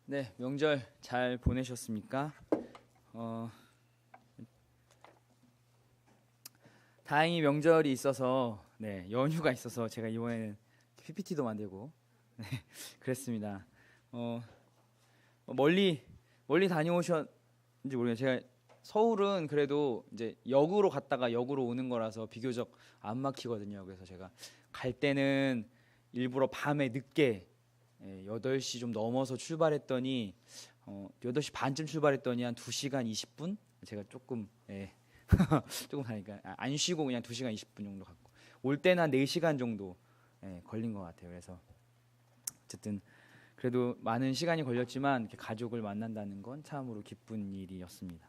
네, 명절 잘 보내셨습니까? 다행히 명절이 있어서 연휴가 있어서 제가 이번에는 PPT도 만들고 그랬습니다. 어, 멀리 다녀오셨는지 모르겠어요. 제가 서울은 그래도 이제 역으로 갔다가 역으로 오는 거라서 비교적 안 막히거든요. 그래서 제가 갈 때는 일부러 밤에 늦게 8시 좀 넘어서 출발했더니 8시 반쯤 출발했더니 한 2시간 20분? 제가 조금 조금 가니까 안 쉬고 그냥 2시간 20분 정도 갔고 올 때는 한 4시간 정도 걸린 것 같아요. 그래서 어쨌든 그래도 많은 시간이 걸렸지만 이렇게 가족을 만난다는 건 참으로 기쁜 일이었습니다.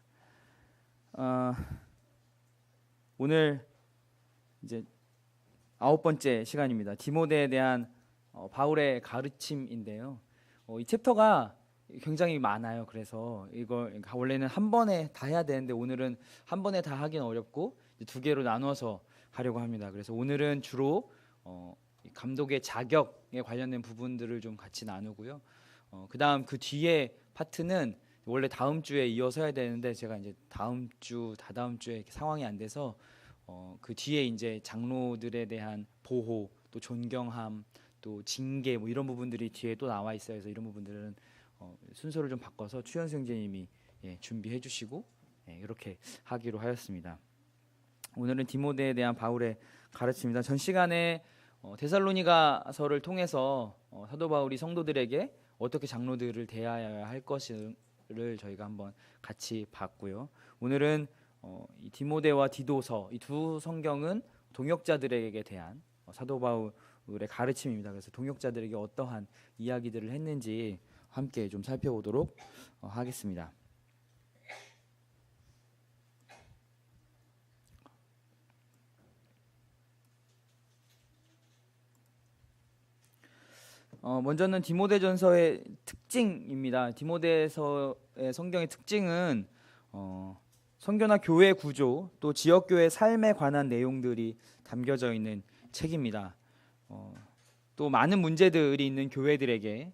오늘 이제 9번째 시간입니다. 디모데에 대한 바울의 가르침인데요. 이 챕터가 굉장히 많아요. 그래서 이걸 원래는 한 번에 다 해야 되는데 오늘은 한 번에 다 하긴 어렵고 두 개로 나눠서 하려고 합니다. 그래서 오늘은 주로 감독의 자격에 관련된 부분들을 좀 같이 나누고요. 그다음 그 뒤에 파트는 원래 다음 주에 이어서 해야 되는데 제가 이제 다음 주, 다다음 주에 상황이 안 돼서 그 뒤에 이제 장로들에 대한 보호, 또 존경함, 또 징계 뭐 이런 부분들이 뒤에 또 나와 있어요. 그래서 이런 부분들은 순서를 좀 바꿔서 추현수 형제님이 준비해 주시고 이렇게 하기로 하였습니다. 오늘은 디모데에 대한 바울의 가르침입니다. 전 시간에 데살로니가서를 통해서 사도 바울이 성도들에게 어떻게 장로들을 대하여야 할 것을 저희가 한번 같이 봤고요. 오늘은 이 디모데와 디도서 이 두 성경은 동역자들에게 대한 사도 바울의 가르침입니다. 그래서 동역자들에게 어떠한 이야기들을 했는지 함께 좀 살펴보도록 하겠습니다. 먼저는 디모데전서의 특징입니다. 디모데서의 성경의 특징은 선교나 교회 구조 또 지역교회 삶에 관한 내용들이 담겨져 있는 책입니다. 또 많은 문제들이 있는 교회들에게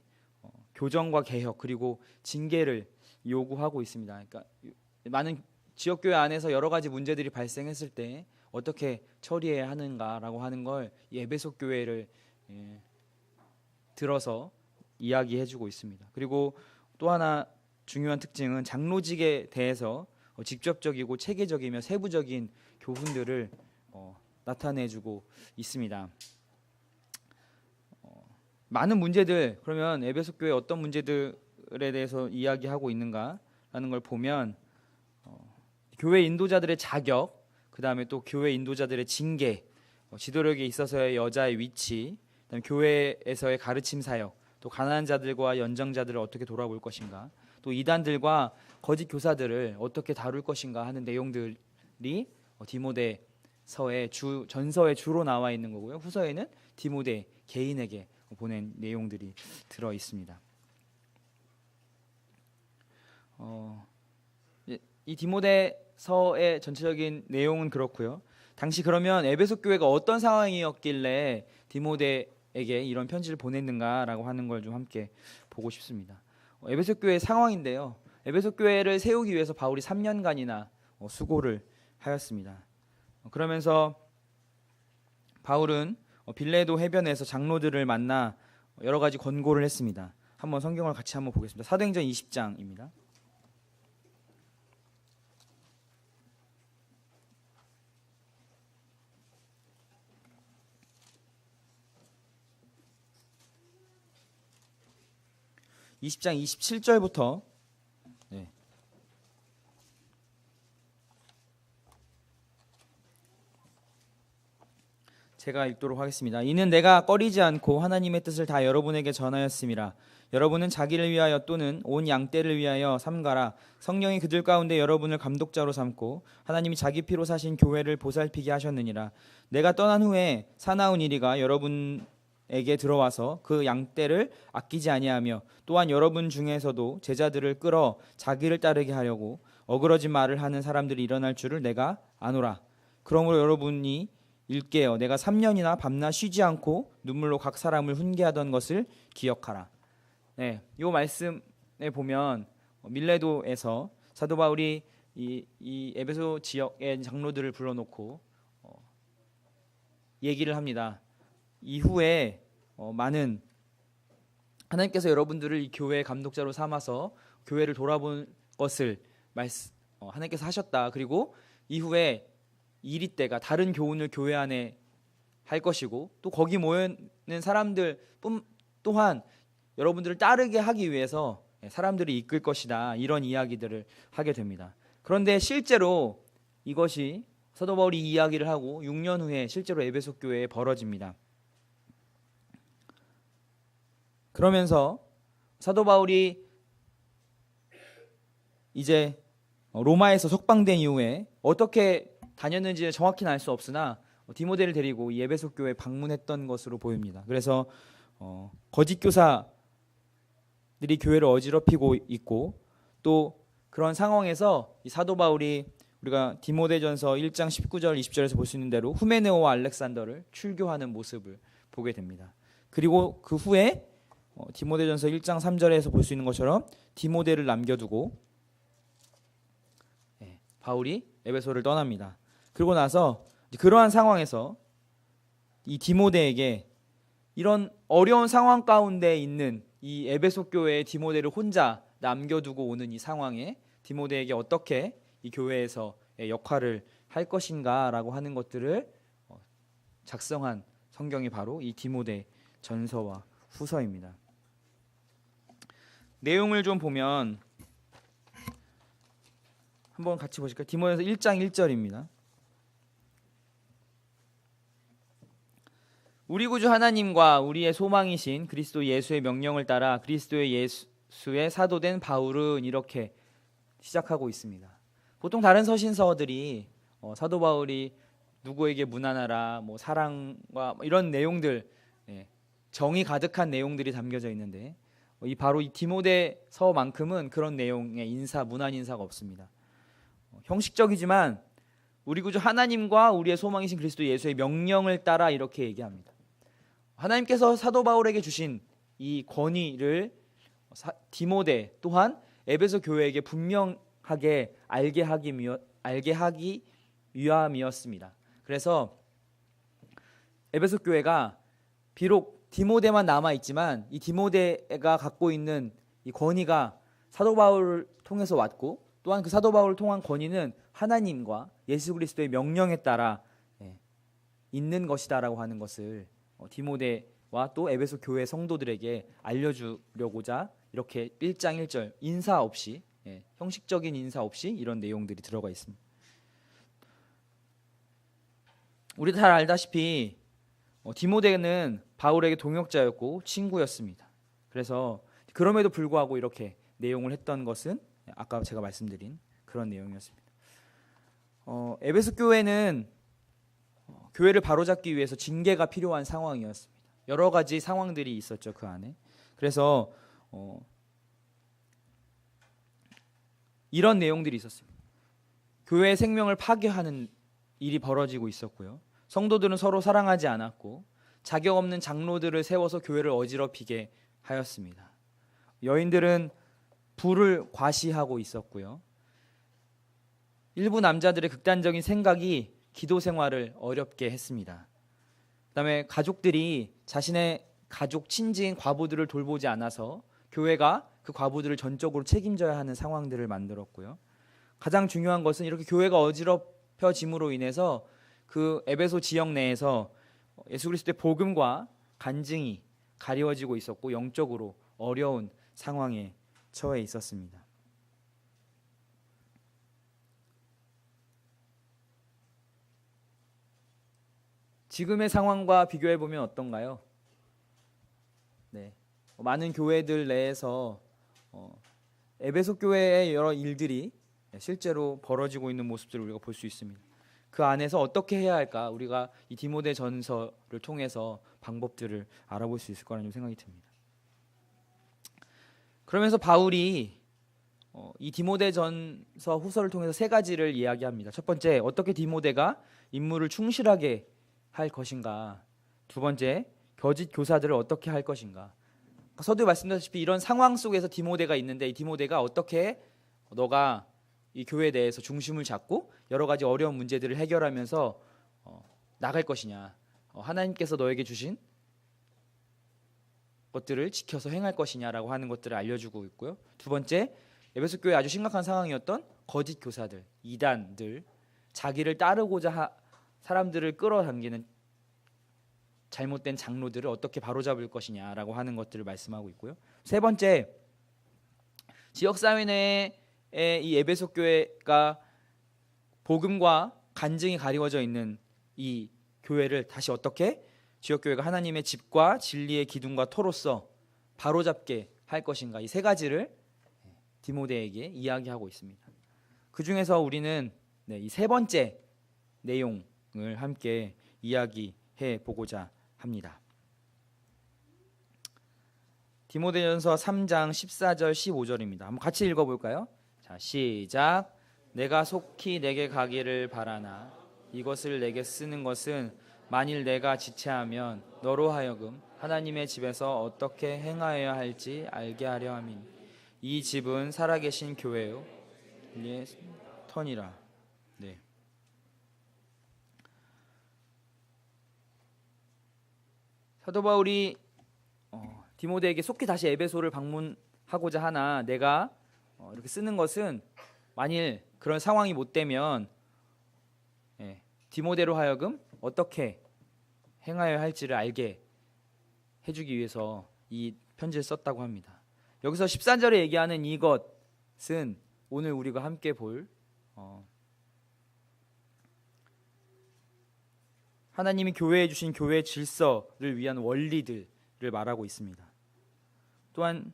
교정과 개혁 그리고 징계를 요구하고 있습니다. 그러니까 많은 지역교회 안에서 여러 가지 문제들이 발생했을 때 어떻게 처리해야 하는가라고 하는 걸 에베소 교회를 들어서 이야기해주고 있습니다. 그리고 또 하나 중요한 특징은 장로직에 대해서 직접적이고 체계적이며 세부적인 교훈들을 나타내주고 있습니다. 많은 문제들, 그러면 에베소 교회 어떤 문제들에 대해서 이야기하고 있는가라는 걸 보면 교회 인도자들의 자격, 그 다음에 또 교회 인도자들의 징계, 지도력에 있어서의 여자의 위치, 그다음에 교회에서의 가르침 사역, 또 가난한 자들과 연장자들을 어떻게 돌아볼 것인가, 또 이단들과 거짓 교사들을 어떻게 다룰 것인가 하는 내용들이 디모데서의 전서에 주로 나와 있는 거고요. 후서에는 디모데 개인에게 보낸 내용들이 들어 있습니다. 이 디모데서의 전체적인 내용은 그렇고요. 당시 그러면 에베소 교회가 어떤 상황이었길래 디모데에게 이런 편지를 보냈는가라고 하는 걸 좀 함께 보고 싶습니다. 에베소 교회의 상황인데요. 에베소 교회를 세우기 위해서 바울이 3년간이나 수고를 하였습니다. 그러면서 바울은 빌레도 해변에서 장로들을 만나 여러 가지 권고를 했습니다. 한번 성경을 같이 한번 보겠습니다. 사도행전 20장입니다. (20장) 27절부터 제가 읽도록 하겠습니다. 이는 내가 꺼리지 않고 하나님의 뜻을 다 여러분에게 전하였음이라. 여러분은 자기를 위하여 또는 온 양떼를 위하여 삼가라. 성령이 그들 가운데 여러분을 감독자로 삼고 하나님이 자기 피로 사신 교회를 보살피게 하셨느니라. 내가 떠난 후에 사나운 이리가 여러분에게 들어와서 그 양떼를 아끼지 아니하며 또한 여러분 중에서도 제자들을 끌어 자기를 따르게 하려고 어그러진 말을 하는 사람들이 일어날 줄을 내가 아노라. 그러므로 여러분이 일깨어 내가 3년이나 밤낮 쉬지 않고 눈물로 각 사람을 훈계하던 것을 기억하라. 이 말씀을 보면 밀레도에서 사도 바울이 이 에베소 지역의 장로들을 불러놓고 얘기를 합니다. 이후에 많은 하나님께서 여러분들을 이 교회의 감독자로 삼아서 교회를 돌아본 것을 하나님께서 하셨다. 그리고 이후에 이리 때가 다른 교훈을 교회 안에 할 것이고 또 거기 모여 있는 사람들 또한 여러분들을 따르게 하기 위해서 사람들이 이끌 것이다. 이런 이야기들을 하게 됩니다. 그런데 실제로 이것이 사도 바울이 이 이야기를 하고 6년 후에 실제로 에베소 교회에 벌어집니다. 그러면서 사도 바울이 이제 로마에서 석방된 이후에 어떻게 다녔는지 정확히는 알 수 없으나 디모데를 데리고 이 에베소 교회에 방문했던 것으로 보입니다. 그래서 거짓 교사들이 교회를 어지럽히고 있고 또 그런 상황에서 이 사도 바울이 우리가 디모데전서 1장 19절 20절에서 볼 수 있는 대로 후메네오와 알렉산더를 출교하는 모습을 보게 됩니다. 그리고 그 후에 디모데전서 1장 3절에서 볼 수 있는 것처럼 디모데를 남겨두고 바울이 에베소를 떠납니다. 그리고 나서 그러한 상황에서 이 디모데에게 이런 어려운 상황 가운데 있는 이 에베소 교회의 디모데를 혼자 남겨두고 오는 이 상황에 디모데에게 어떻게 이 교회에서의 역할을 할 것인가라고 하는 것들을 작성한 성경이 바로 이 디모데 전서와 후서입니다. 내용을 좀 보면 한번 같이 보실까요? 디모데전서 1장 1절입니다. 우리 구주 하나님과 우리의 소망이신 그리스도 예수의 명령을 따라 그리스도의 예수의 사도된 바울은 이렇게 시작하고 있습니다. 보통 다른 서신서들이 사도 바울이 누구에게 문안하라, 뭐 사랑과 이런 내용들, 정이 가득한 내용들이 담겨져 있는데 바로 이 디모데서만큼은 그런 내용의 문안 인사가 없습니다. 형식적이지만 우리 구주 하나님과 우리의 소망이신 그리스도 예수의 명령을 따라 이렇게 얘기합니다. 하나님께서 사도 바울에게 주신 이 권위를 디모데 또한 에베소 교회에게 분명하게 알게 하기 위함이었습니다. 그래서 에베소 교회가 비록 디모데만 남아 있지만 이 디모데가 갖고 있는 이 권위가 사도 바울을 통해서 왔고 또한 그 사도 바울을 통한 권위는 하나님과 예수 그리스도의 명령에 따라 있는 것이다라고 하는 것을 디모데와 또 에베소 교회 성도들에게 알려주려고자 이렇게 1장 1절 인사 없이 형식적인 인사 없이 이런 내용들이 들어가 있습니다. 우리 잘 알다시피 디모데는 바울에게 동역자였고 친구였습니다. 그래서 그럼에도 불구하고 이렇게 내용을 했던 것은 아까 제가 말씀드린 그런 내용이었습니다. 에베소 교회는 교회를 바로잡기 위해서 징계가 필요한 상황이었습니다. 여러 가지 상황들이 있었죠, 그 안에. 그래서 이런 내용들이 있었습니다. 교회의 생명을 파괴하는 일이 벌어지고 있었고요. 성도들은 서로 사랑하지 않았고 자격 없는 장로들을 세워서 교회를 어지럽히게 하였습니다. 여인들은 부를 과시하고 있었고요. 일부 남자들의 극단적인 생각이 기도 생활을 어렵게 했습니다. 그다음에 가족들이 자신의 가족 친지인 과부들을 돌보지 않아서 교회가 그 과부들을 전적으로 책임져야 하는 상황들을 만들었고요. 가장 중요한 것은 이렇게 교회가 어지럽혀짐으로 인해서 그 에베소 지역 내에서 예수 그리스도의 복음과 간증이 가리워지고 있었고 영적으로 어려운 상황에 처해 있었습니다. 지금의 상황과 비교해 보면 어떤가요? 많은 교회들 내에서 에베소 교회의 여러 일들이 실제로 벌어지고 있는 모습들을 우리가 볼 수 있습니다. 그 안에서 어떻게 해야 할까? 우리가 이 디모데 전서를 통해서 방법들을 알아볼 수 있을 거라는 생각이 듭니다. 그러면서 바울이 이 디모데 전서 후서를 통해서 세 가지를 이야기합니다. 첫 번째, 어떻게 디모데가 임무를 충실하게 할 것인가. 두 번째, 거짓 교사들을 어떻게 할 것인가. 서두에 말씀드렸다시피 이런 상황 속에서 디모데가 있는데 이 디모데가 어떻게 너가 이 교회 내에서 중심을 잡고 여러 가지 어려운 문제들을 해결하면서 나갈 것이냐, 하나님께서 너에게 주신 것들을 지켜서 행할 것이냐라고 하는 것들을 알려주고 있고요. 두 번째, 에베소 교회 아주 심각한 상황이었던 거짓 교사들, 이단들, 자기를 따르고자 사람들을 끌어당기는 잘못된 장로들을 어떻게 바로잡을 것이냐라고 하는 것들을 말씀하고 있고요. 세 번째, 지역사회 내에 이 에베소 교회가 복음과 간증이 가리워져 있는 이 교회를 다시 어떻게 지역교회가 하나님의 집과 진리의 기둥과 터로서 바로잡게 할 것인가, 이 세 가지를 디모데에게 이야기하고 있습니다. 그 중에서 우리는 이 세 번째 내용을 함께 이야기해 보고자 합니다. 디모데전서 3장 14절 15절입니다. 한번 같이 읽어볼까요? 자, 시작. 내가 속히 내게 가기를 바라나 이것을 내게 쓰는 것은 만일 내가 지체하면 너로 하여금 하나님의 집에서 어떻게 행하여야 할지 알게 하려 함이니 이 집은 살아계신 교회요 예, 터니라. 네. 사도 바울이 디모데에게 속히 다시 에베소를 방문하고자 하나 내가 이렇게 쓰는 것은 만일 그런 상황이 못 되면 디모데로 하여금 어떻게 행하여야 할지를 알게 해주기 위해서 이 편지를 썼다고 합니다. 여기서 13절에 얘기하는 이것은 오늘 우리가 함께 볼 하나님이 교회에 주신 교회 질서를 위한 원리들을 말하고 있습니다. 또한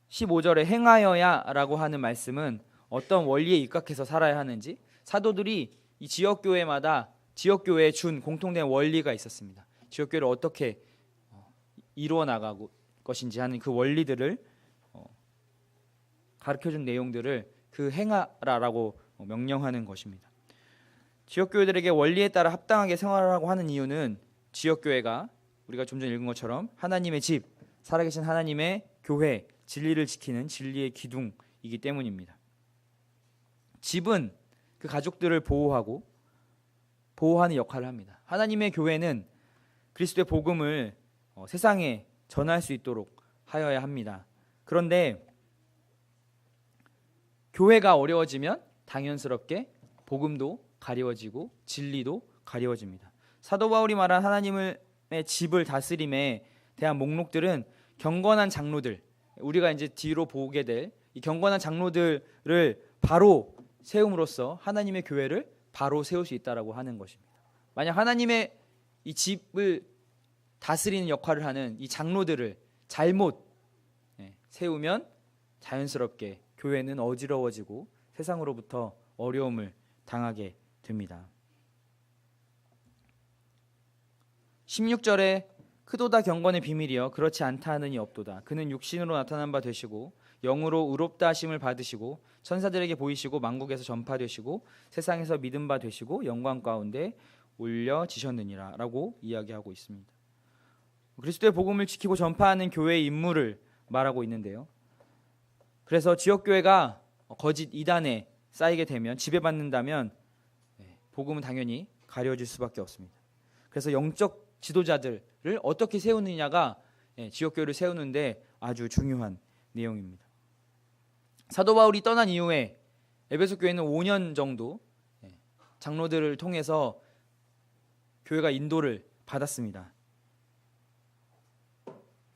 15절에 행하여야라고 하는 말씀은 어떤 원리에 입각해서 살아야 하는지, 사도들이 이 지역교회마다 지역교회에 준 공통된 원리가 있었습니다. 지역교회를 어떻게 이루어 나가고 것인지 하는 그 원리들을 가르쳐준 내용들을 그 행하라라고 명령하는 것입니다. 지역교회들에게 원리에 따라 합당하게 생활하라고 하는 이유는 지역교회가 우리가 좀 전에 읽은 것처럼 하나님의 집, 살아계신 하나님의 교회, 진리를 지키는 진리의 기둥이기 때문입니다. 집은 그 가족들을 보호하는 역할을 합니다. 하나님의 교회는 그리스도의 복음을 세상에 전할 수 있도록 하여야 합니다. 그런데 교회가 어려워지면 당연스럽게 복음도 가리워지고 진리도 가리워집니다. 사도 바울이 말한 하나님의 집을 다스림에 대한 목록들은 경건한 장로들, 우리가 이제 뒤로 보게 될 이 경건한 장로들을 바로 세움으로써 하나님의 교회를 바로 세울 수 있다라고 하는 것입니다. 만약 하나님의 이 집을 다스리는 역할을 하는 이 장로들을 잘못 세우면 자연스럽게 교회는 어지러워지고 세상으로부터 어려움을 당하게 됩니다. 16절에 크도다 경건의 비밀이여 그렇지 않다 하느니 없도다. 그는 육신으로 나타난 바 되시고 영으로 의롭다 하심을 받으시고 천사들에게 보이시고 만국에서 전파되시고 세상에서 믿음 바 되시고 영광 가운데 올려지셨느니라 라고 이야기하고 있습니다. 그리스도의 복음을 지키고 전파하는 교회의 임무를 말하고 있는데요. 그래서 지역교회가 거짓 이단에 쌓이게 되면, 지배받는다면 복음은 당연히 가려질 수밖에 없습니다. 그래서 영적 지도자들을 어떻게 세우느냐가 지역교회를 세우는데 아주 중요한 내용입니다. 사도 바울이 떠난 이후에 에베소 교회는 5년 정도 장로들을 통해서 교회가 인도를 받았습니다.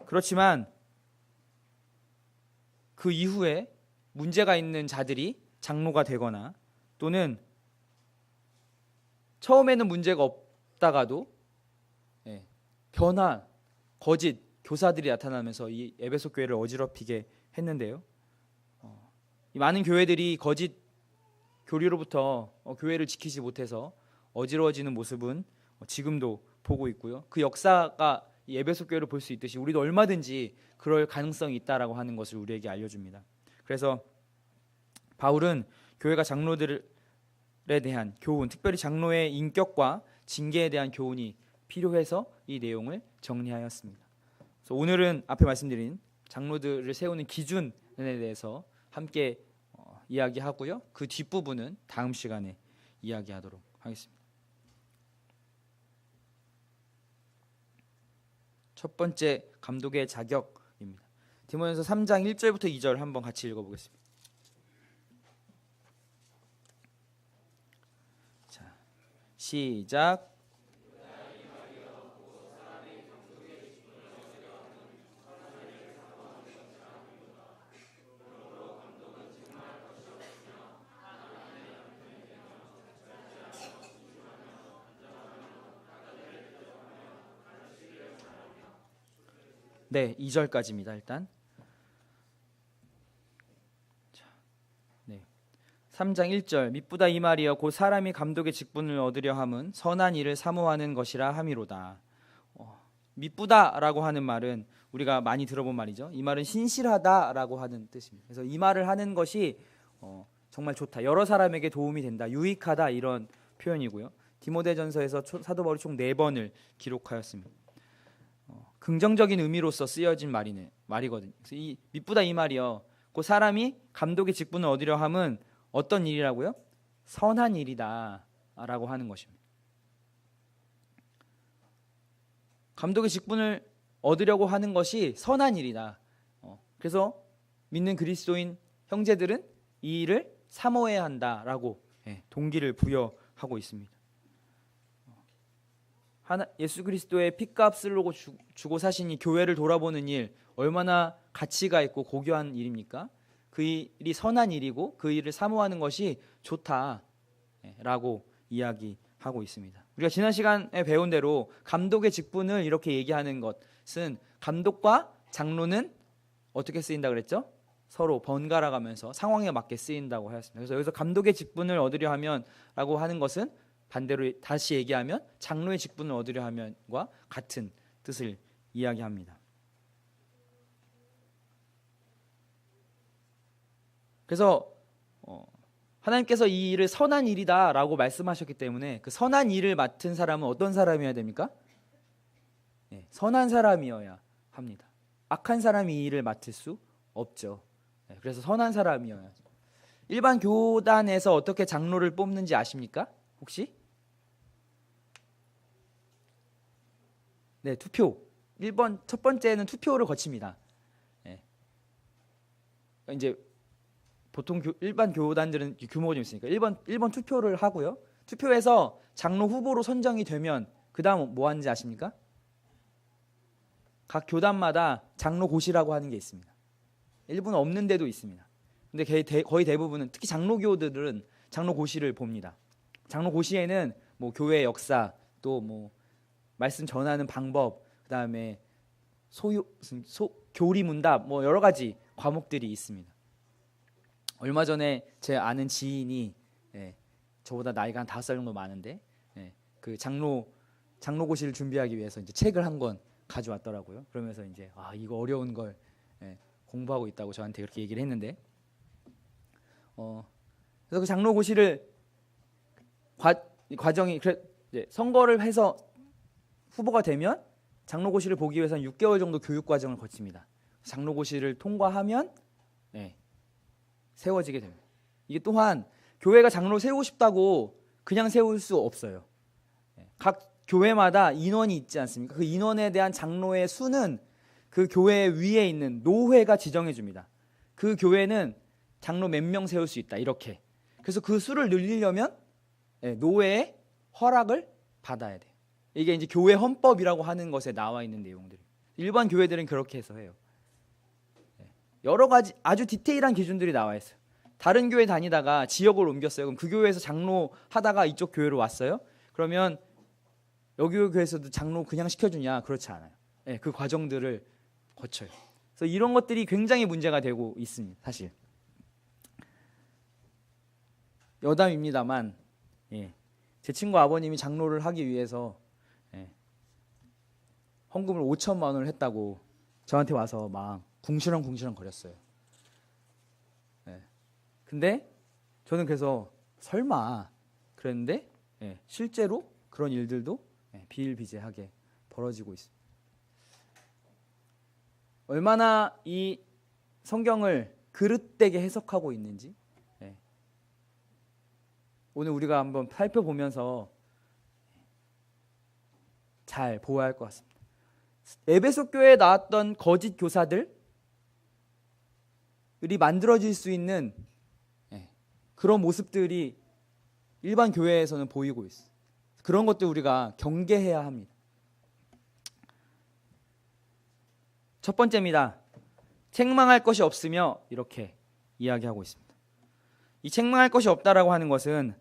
그렇지만 그 이후에 문제가 있는 자들이 장로가 되거나 또는 처음에는 문제가 없다가도 변화, 거짓 교사들이 나타나면서 이 에베소 교회를 어지럽히게 했는데요. 이 많은 교회들이 거짓 교리로부터 교회를 지키지 못해서 어지러워지는 모습은 지금도 보고 있고요. 그 역사가 이 에베소 교회를 볼 수 있듯이 우리도 얼마든지 그럴 가능성이 있다라고 하는 것을 우리에게 알려줍니다. 그래서 바울은 교회가 장로들에 대한 교훈, 특별히 장로의 인격과 징계에 대한 교훈이 필요해서 이 내용을 정리하였습니다. 그래서 오늘은 앞에 말씀드린 장로들을 세우는 기준에 대해서 함께 이야기하고요. 그 뒷부분은 다음 시간에 이야기하도록 하겠습니다. 첫 번째 감독의 자격입니다. 디모데전서 3장 1절부터 2절 한번 같이 읽어보겠습니다. 자, 시작. 네, 2절까지입니다. 일단 3장 1절 미쁘다 이 말이여 곧 사람이 감독의 직분을 얻으려 함은 선한 일을 사모하는 것이라 함이로다. 미쁘다라고 하는 말은 우리가 많이 들어본 말이죠. 이 말은 신실하다라고 하는 뜻입니다. 그래서 이 말을 하는 것이 정말 좋다, 여러 사람에게 도움이 된다, 유익하다, 이런 표현이고요. 디모데전서에서 사도 바울이 총 4번을 기록하였습니다. 긍정적인 의미로서 쓰여진 말이거든요. 그래서 이 미쁘다 이 말이요, 그 사람이 감독의 직분을 얻으려 함은 어떤 일이라고요? 선한 일이다라고 하는 것입니다. 감독의 직분을 얻으려고 하는 것이 선한 일이다. 그래서 믿는 그리스도인 형제들은 이 일을 사모해야 한다라고 동기를 부여하고 있습니다. 예수 그리스도의 핏값을 주고 사신 이 교회를 돌아보는 일, 얼마나 가치가 있고 고귀한 일입니까? 그 일이 선한 일이고 그 일을 사모하는 것이 좋다라고 이야기하고 있습니다. 우리가 지난 시간에 배운 대로 감독의 직분을 이렇게 얘기하는 것은 감독과 장로는 어떻게 쓰인다 그랬죠? 서로 번갈아 가면서 상황에 맞게 쓰인다고 하였습니다. 그래서 여기서 감독의 직분을 얻으려 하면라고 하는 것은 반대로 다시 얘기하면 장로의 직분을 얻으려 하면과 같은 뜻을 이야기합니다. 그래서 하나님께서 이 일을 선한 일이다라고 말씀하셨기 때문에 그 선한 일을 맡은 사람은 어떤 사람이어야 됩니까? 선한 사람이어야 합니다. 악한 사람이 이 일을 맡을 수 없죠. 그래서 선한 사람이어야죠. 일반 교단에서 어떻게 장로를 뽑는지 아십니까? 혹시? 네, 투표. 1번 첫 번째는 투표를 거칩니다. 이제 보통 일반 교단들은 규모가 좀 있으니까 1번 투표를 하고요. 투표해서 장로 후보로 선정이 되면 그 다음 뭐 하는지 아십니까? 각 교단마다 장로고시라고 하는 게 있습니다. 일부는 없는 데도 있습니다. 근데 거의 대부분은, 특히 장로교들은 장로고시를 봅니다. 장로고시에는 뭐 교회 역사, 또 뭐 말씀 전하는 방법, 그다음에 교리문답, 뭐 여러 가지 과목들이 있습니다. 얼마 전에 제 아는 지인이 저보다 나이가 한 5살 정도 많은데 그 장로고시를 준비하기 위해서 이제 책을 한 권 가져왔더라고요. 그러면서 이제 이거 어려운 걸 공부하고 있다고 저한테 그렇게 얘기를 했는데, 그래서 그 장로고시를 과정이 선거를 해서 후보가 되면 장로고시를 보기 위해서는 6개월 정도 교육 과정을 거칩니다. 장로고시를 통과하면 세워지게 됩니다. 이게 또한 교회가 장로 세우고 싶다고 그냥 세울 수 없어요. 각 교회마다 인원이 있지 않습니까? 그 인원에 대한 장로의 수는 그 교회 위에 있는 노회가 지정해 줍니다. 그 교회는 장로 몇 명 세울 수 있다, 이렇게. 그래서 그 수를 늘리려면 노회의 허락을 받아야 돼요. 이게 이제 교회 헌법이라고 하는 것에 나와 있는 내용들이. 일반 교회들은 그렇게 해서 해요. 여러 가지 아주 디테일한 기준들이 나와 있어요. 다른 교회 다니다가 지역을 옮겼어요. 그럼 그 교회에서 장로 하다가 이쪽 교회로 왔어요. 그러면 여기 교회에서도 장로 그냥 시켜주냐? 그렇지 않아요. 그 과정들을 거쳐요. 그래서 이런 것들이 굉장히 문제가 되고 있습니다. 사실 여담입니다만, 제 친구 아버님이 장로를 하기 위해서 헌금을 5천만 원을 했다고 저한테 와서 막 궁시렁궁시렁 거렸어요. 근데 저는 그래서 설마 그랬는데 실제로 그런 일들도 비일비재하게 벌어지고 있습니다. 얼마나 이 성경을 그릇되게 해석하고 있는지 오늘 우리가 한번 살펴보면서 잘 보아야 할 것 같습니다. 에베소 교회에 나왔던 거짓 교사들이 만들어질 수 있는 그런 모습들이 일반 교회에서는 보이고 있어요. 그런 것들 우리가 경계해야 합니다. 첫 번째입니다. 책망할 것이 없으며 이렇게 이야기하고 있습니다. 이 책망할 것이 없다라고 하는 것은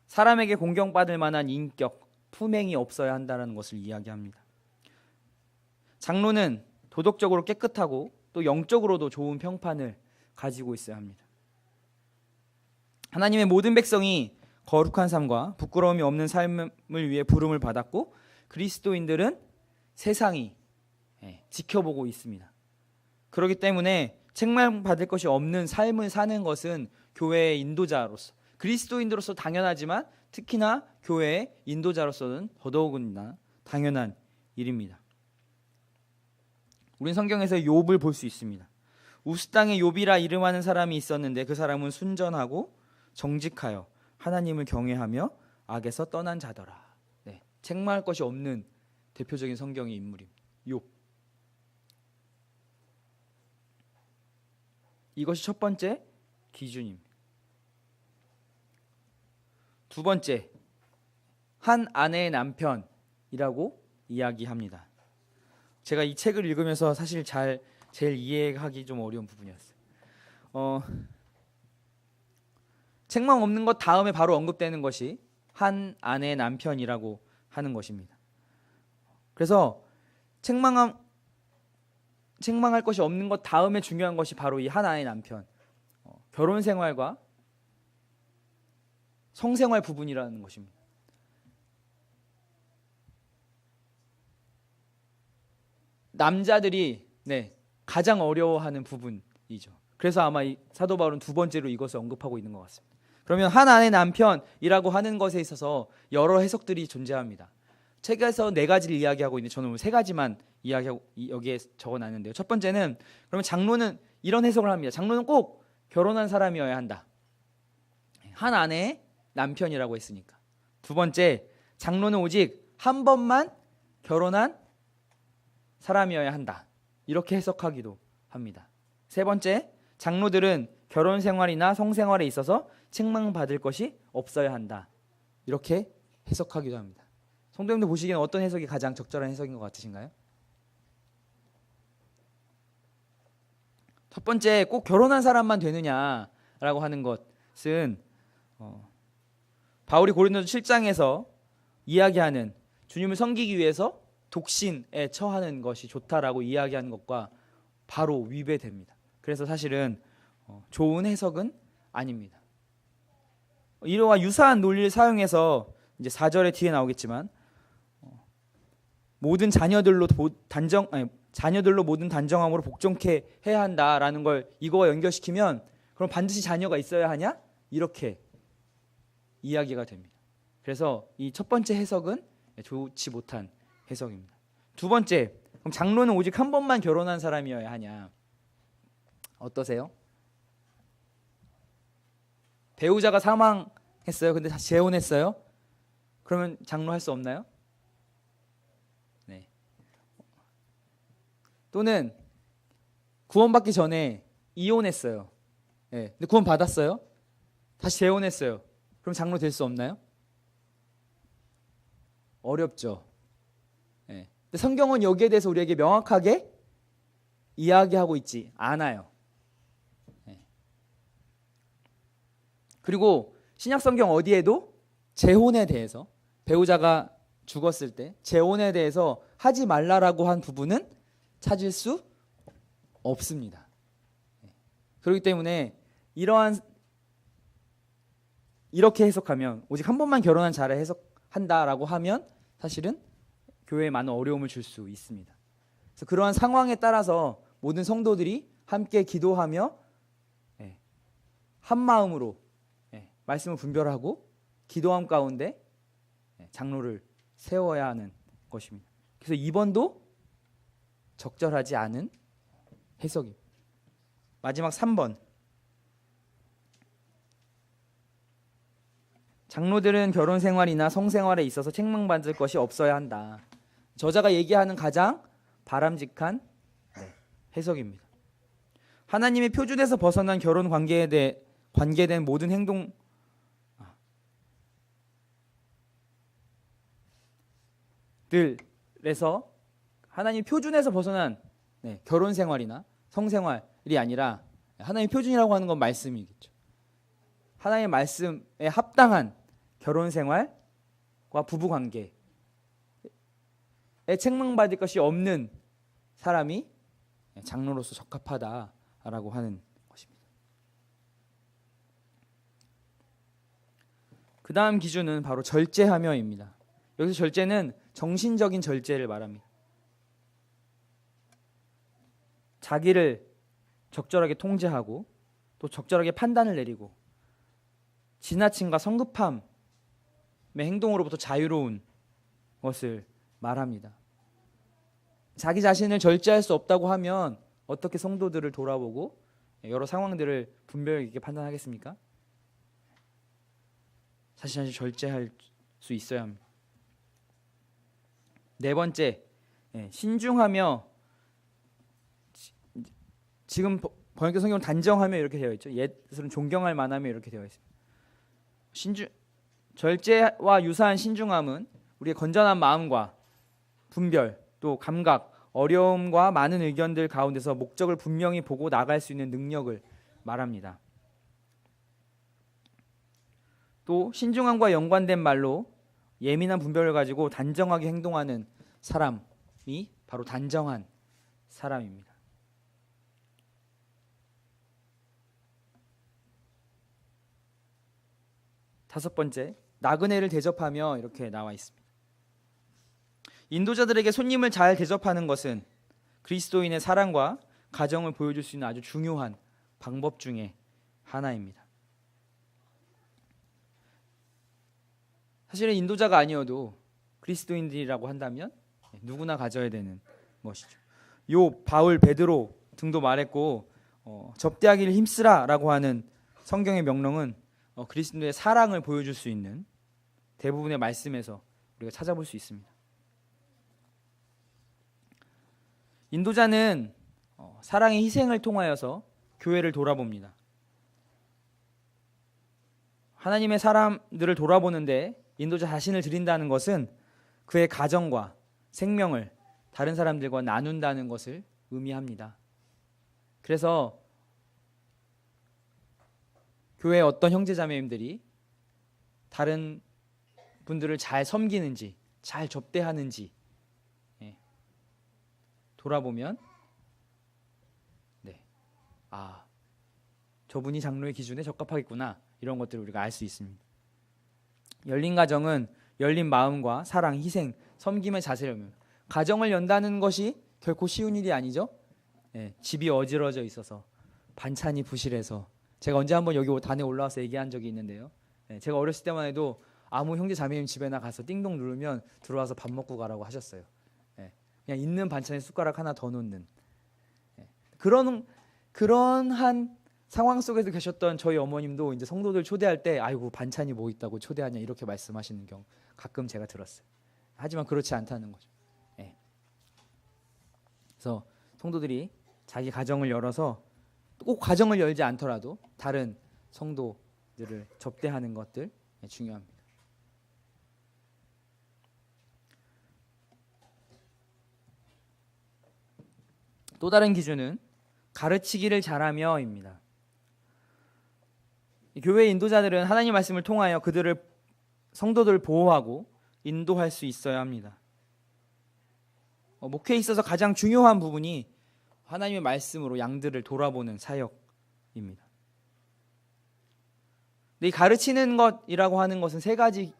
사람에게 공경받을 만한 인격, 품행이 없어야 한다는 것을 이야기합니다. 장로는 도덕적으로 깨끗하고 또 영적으로도 좋은 평판을 가지고 있어야 합니다. 하나님의 모든 백성이 거룩한 삶과 부끄러움이 없는 삶을 위해 부름을 받았고 그리스도인들은 세상이 지켜보고 있습니다. 그렇기 때문에 책망받을 것이 없는 삶을 사는 것은 교회의 인도자로서 그리스도인으로서 당연하지만 특히나 교회의 인도자로서는 더더욱이나 당연한 일입니다. 우린 성경에서 욥을 볼 수 있습니다. 우스 땅에 욥이라 이름하는 사람이 있었는데 그 사람은 순전하고 정직하여 하나님을 경외하며 악에서 떠난 자더라. 책망할 것이 없는 대표적인 성경의 인물입니다. 욥. 이것이 첫 번째 기준입니다. 두 번째, 한 아내의 남편이라고 이야기합니다. 제가 이 책을 읽으면서 사실 제일 이해하기 좀 어려운 부분이었어요. 책망 없는 것 다음에 바로 언급되는 것이 한 아내의 남편이라고 하는 것입니다. 그래서 책망할 것이 없는 것 다음에 중요한 것이 바로 이 한 아내의 남편, 결혼 생활과 성생활 부분이라는 것입니다. 남자들이 가장 어려워하는 부분이죠. 그래서 아마 이 사도 바울은 두 번째로 이것을 언급하고 있는 것 같습니다. 그러면 한 아내의 남편이라고 하는 것에 있어서 여러 해석들이 존재합니다. 책에서 네 가지를 이야기하고 있는데 저는 오늘 세 가지만 이야기하고 여기에 적어놨는데요. 첫 번째는 그러면 장로는 이런 해석을 합니다. 장로는 꼭 결혼한 사람이어야 한다. 한 아내의 남편이라고 했으니까. 두 번째, 장로는 오직 한 번만 결혼한 사람이어야 한다. 이렇게 해석하기도 합니다. 세 번째, 장로들은 결혼 생활이나 성생활에 있어서 책망받을 것이 없어야 한다. 이렇게 해석하기도 합니다. 성도님들 보시기에는 어떤 해석이 가장 적절한 해석인 것 같으신가요? 첫 번째, 꼭 결혼한 사람만 되느냐라고 하는 것은 바울이 고린도서 7장에서 이야기하는 주님을 섬기기 위해서 독신에 처하는 것이 좋다라고 이야기하는 것과 바로 위배됩니다. 그래서 사실은 좋은 해석은 아닙니다. 이러한 유사한 논리를 사용해서 이제 4절에 뒤에 나오겠지만 모든 자녀들로 모든 단정함으로 복종케 해야 한다라는 걸 이거와 연결시키면 그럼 반드시 자녀가 있어야 하냐? 이렇게 이야기가 됩니다. 그래서 이 첫 번째 해석은 좋지 못한 해석입니다. 두 번째, 그럼 장로는 오직 한 번만 결혼한 사람이어야 하냐? 어떠세요? 배우자가 사망했어요. 근데 다시 재혼했어요. 그러면 장로 할 수 없나요? 네. 또는 구원받기 전에 이혼했어요. 네. 근데 구원 받았어요. 다시 재혼했어요. 그럼 장로 될 수 없나요? 어렵죠. 네. 근데 성경은 여기에 대해서 우리에게 명확하게 이야기하고 있지 않아요. 네. 그리고 신약 성경 어디에도 재혼에 대해서 배우자가 죽었을 때 재혼에 대해서 하지 말라라고 한 부분은 찾을 수 없습니다. 그렇기 때문에 이렇게 해석하면 오직 한 번만 결혼한 자를 해석한다라고 하면 사실은 교회에 많은 어려움을 줄 수 있습니다. 그래서 그러한 상황에 따라서 모든 성도들이 함께 기도하며 한 마음으로 말씀을 분별하고 기도함 가운데 장로를 세워야 하는 것입니다. 그래서 2번도 적절하지 않은 해석입니다. 마지막 3번. 장로들은 결혼 생활이나 성생활에 있어서 책망받을 것이 없어야 한다. 저자가 얘기하는 가장 바람직한 해석입니다. 하나님의 표준에서 벗어난 결혼 관계에 대해 관계된 모든 행동들에서 하나님 표준에서 벗어난 결혼 생활이나 성생활이 아니라 하나님 표준이라고 하는 건 말씀이겠죠. 하나님의 말씀에 합당한 결혼 생활과 부부 관계에 책망받을 것이 없는 사람이 장로로서 적합하다라고 하는 것입니다. 그 다음 기준은 바로 절제하며입니다. 여기서 절제는 정신적인 절제를 말합니다. 자기를 적절하게 통제하고 또 적절하게 판단을 내리고 지나침과 성급함의 행동으로부터 자유로운 것을 말합니다. 자기 자신을 절제할 수 없다고 하면 어떻게 성도들을 돌아보고 여러 상황들을 분별 있게 판단하겠습니까? 자신을 절제할 수 있어야 합니다. 네 번째, 신중하며, 지금 번역된 성경은 단정하며 이렇게 되어 있죠. 옛은 존경할 만하며 이렇게 되어 있습니다. 절제와 유사한 신중함은 우리의 건전한 마음과 분별, 또 감각, 어려움과 많은 의견들 가운데서 목적을 분명히 보고 나갈 수 있는 능력을 말합니다. 또 신중함과 연관된 말로 예민한 분별을 가지고 단정하게 행동하는 사람이 바로 단정한 사람입니다. 다섯 번째, 나그네를 대접하며 이렇게 나와 있습니다. 인도자들에게 손님을 잘 대접하는 것은 그리스도인의 사랑과 가정을 보여줄 수 있는 아주 중요한 방법 중에 하나입니다. 사실은 인도자가 아니어도 그리스도인들이라고 한다면 누구나 가져야 되는 것이죠. 욥, 바울, 베드로 등도 말했고 접대하기를 힘쓰라라고 하는 성경의 명령은 그리스도의 사랑을 보여줄 수 있는 대부분의 말씀에서 우리가 찾아볼 수 있습니다. 인도자는 사랑의 희생을 통하여서 교회를 돌아봅니다. 하나님의 사람들을 돌아보는데 인도자 자신을 드린다는 것은 그의 가정과 생명을 다른 사람들과 나눈다는 것을 의미합니다. 그래서 교회의 어떤 형제자매님들이 다른 분들을 잘 섬기는지, 잘 접대하는지 돌아보면 저분이 장로의 기준에 적합하겠구나, 이런 것들을 우리가 알 수 있습니다. 열린 가정은 열린 마음과 사랑, 희생, 섬김의 자세를 의미합니다. 가정을 연다는 것이 결코 쉬운 일이 아니죠. 집이 어지러져 있어서 반찬이 부실해서, 제가 언제 한번 여기 단에 올라와서 얘기한 적이 있는데요. 제가 어렸을 때만 해도 아무 형제 자매님 집에나 가서 띵동 누르면 들어와서 밥 먹고 가라고 하셨어요. 그냥 있는 반찬에 숟가락 하나 더 놓는 그런 한 상황 속에서 계셨던 저희 어머님도 이제 성도들 초대할 때 아이고 반찬이 뭐 있다고 초대하냐 이렇게 말씀하시는 경우 가끔 제가 들었어요. 하지만 그렇지 않다는 거죠. 그래서 성도들이 자기 가정을 열어서 꼭 가정을 열지 않더라도 다른 성도들을 접대하는 것들 중요합니다. 또 다른 기준은 가르치기를 잘하며입니다. 교회 인도자들은 하나님 말씀을 통하여 그들을 성도들을 보호하고 인도할 수 있어야 합니다. 목회에 있어서 가장 중요한 부분이 하나님의 말씀으로 양들을 돌아보는 사역입니다. 근데 이 가르치는 것이라고 하는 것은 세 가지의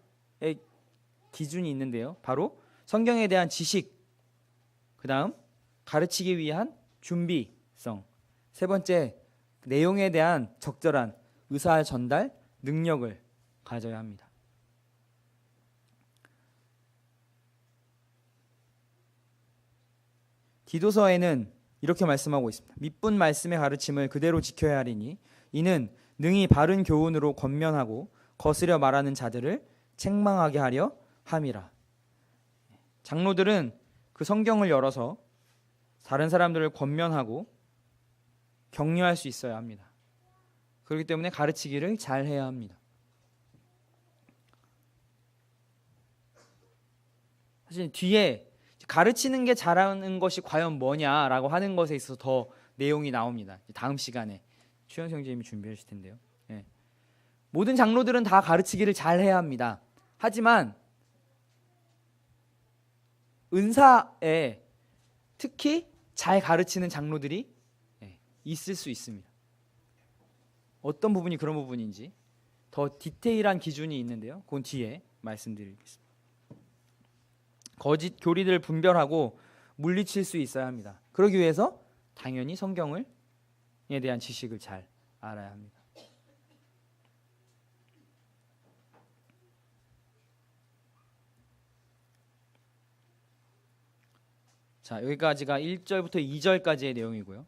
기준이 있는데요. 바로 성경에 대한 지식, 그 다음 가르치기 위한 준비성, 세 번째 내용에 대한 적절한 의사 전달 능력을 가져야 합니다. 디도서에는 이렇게 말씀하고 있습니다. 밑분 말씀의 가르침을 그대로 지켜야 하리니 이는 능히 바른 교훈으로 권면하고 거스려 말하는 자들을 책망하게 하려 함이라. 장로들은 그 성경을 열어서 다른 사람들을 권면하고 격려할 수 있어야 합니다. 그렇기 때문에 가르치기를 잘 해야 합니다. 사실 뒤에 가르치는 게 잘하는 것이 과연 뭐냐라고 하는 것에 있어서 더 내용이 나옵니다. 다음 시간에 최현성 선생님이 준비해 주실 텐데요. 네. 모든 장로들은 다 가르치기를 잘 해야 합니다. 하지만 은사에 특히 잘 가르치는 장로들이 있을 수 있습니다. 어떤 부분이 그런 부분인지 더 디테일한 기준이 있는데요. 그건 뒤에 말씀드리겠습니다. 거짓 교리들을 분별하고 물리칠 수 있어야 합니다. 그러기 위해서 당연히 성경에 대한 지식을 잘 알아야 합니다. 자, 여기까지가 1절부터 2절까지의 내용이고요.